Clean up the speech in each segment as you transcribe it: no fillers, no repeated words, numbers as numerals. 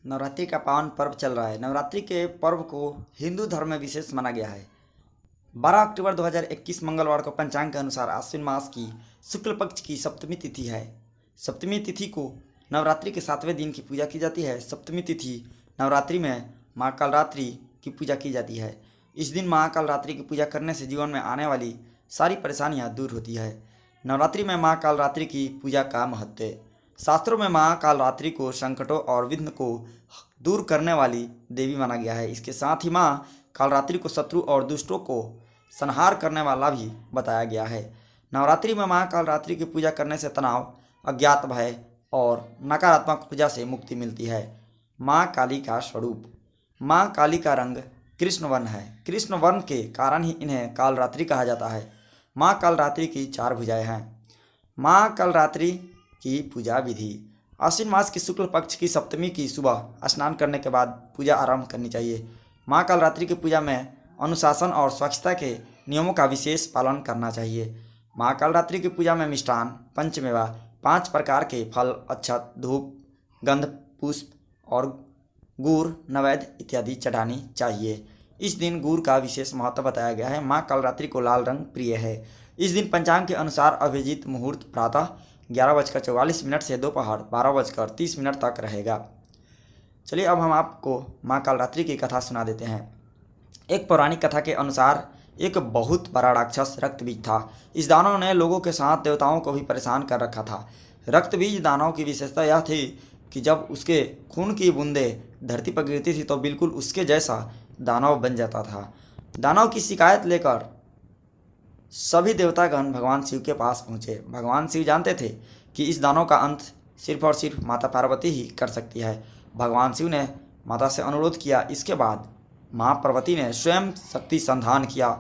नवरात्रि का पावन पर्व चल रहा है। नवरात्रि के पर्व को हिंदू धर्म में विशेष माना गया है। 12 अक्टूबर 2021 मंगलवार को पंचांग के अनुसार आश्विन मास की शुक्ल पक्ष की सप्तमी तिथि है। सप्तमी तिथि को नवरात्रि के 7वें दिन की पूजा की जाती है। सप्तमी तिथि नवरात्रि में माँ कालरात्रि की पूजा की जाती है। इस दिन माँ कालरात्रि की पूजा करने से जीवन में आने वाली सारी परेशानियाँ दूर होती है। नवरात्रि में माँ कालरात्रि की पूजा का महत्व है। शास्त्रों में माँ कालरात्रि को संकटों और विघ्न को दूर करने वाली देवी माना गया है। इसके साथ ही माँ कालरात्रि को शत्रु और दुष्टों को संहार करने वाला भी बताया गया है। नवरात्रि में माँ कालरात्रि की पूजा करने से तनाव, अज्ञात भय और नकारात्मक ऊर्जा से मुक्ति मिलती है। माँ काली का स्वरूप। माँ काली का रंग कृष्ण वर्ण है। कृष्ण वर्ण के कारण ही इन्हें कालरात्रि कहा जाता है। माँ कालरात्रि की 4 भुजाएं हैं। माँ कालरात्रि की पूजा विधि। आश्विन मास की शुक्ल पक्ष की सप्तमी की सुबह स्नान करने के बाद पूजा आरंभ करनी चाहिए। माँ कालरात्रि की पूजा में अनुशासन और स्वच्छता के नियमों का विशेष पालन करना चाहिए। माँ कालरात्रि की पूजा में मिष्ठान, पंचमेवा, 5 प्रकार के फल, अक्षत, धूप, गंध, पुष्प और गुड़, नैवेद्य इत्यादि चढ़ानी चाहिए। इस दिन गुड़ का विशेष महत्व बताया गया है। माँ कालरात्रि को लाल रंग प्रिय है। इस दिन पंचांग के अनुसार अभिजीत मुहूर्त प्रातः 11:44 से दोपहर 12:30 तक रहेगा। चलिए अब हम आपको माँ कालरात्रि की कथा सुना देते हैं। एक पौराणिक कथा के अनुसार एक बहुत बड़ा राक्षस रक्तबीज था। इस दानव ने लोगों के साथ देवताओं को भी परेशान कर रखा था। रक्तबीज दानव की विशेषता यह थी कि जब उसके खून की बूंदें धरती पर गिरती थी तो बिल्कुल उसके जैसा दानव बन जाता था। दानव की शिकायत लेकर सभी देवतागण भगवान शिव के पास पहुँचे। भगवान शिव जानते थे कि इस दानव का अंत सिर्फ और सिर्फ माता पार्वती ही कर सकती है। भगवान शिव ने माता से अनुरोध किया। इसके बाद माँ पार्वती ने स्वयं शक्ति संधान किया।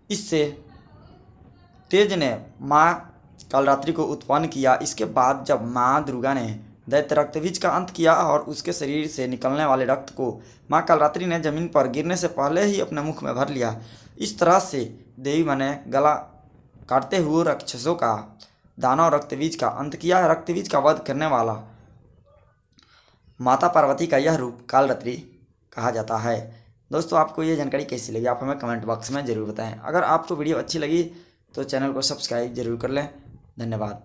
इससे तेज ने माँ कालरात्रि को उत्पन्न किया। इसके बाद जब माँ दुर्गा ने दैत्य रक्तबीज का अंत किया और उसके शरीर से निकलने वाले रक्त को माँ कालरात्रि ने जमीन पर गिरने से पहले ही अपने मुख में भर लिया। इस तरह से देवी माँ ने गला काटते हुए राक्षसों का दानव रक्तबीज का अंत किया। रक्तबीज का वध करने वाला माता पार्वती का यह रूप कालरात्रि कहा जाता है। दोस्तों, आपको ये जानकारी कैसी लगी आप हमें कमेंट बॉक्स में ज़रूर बताएं। अगर आपको वीडियो अच्छी लगी तो चैनल को सब्सक्राइब जरूर कर लें। धन्यवाद।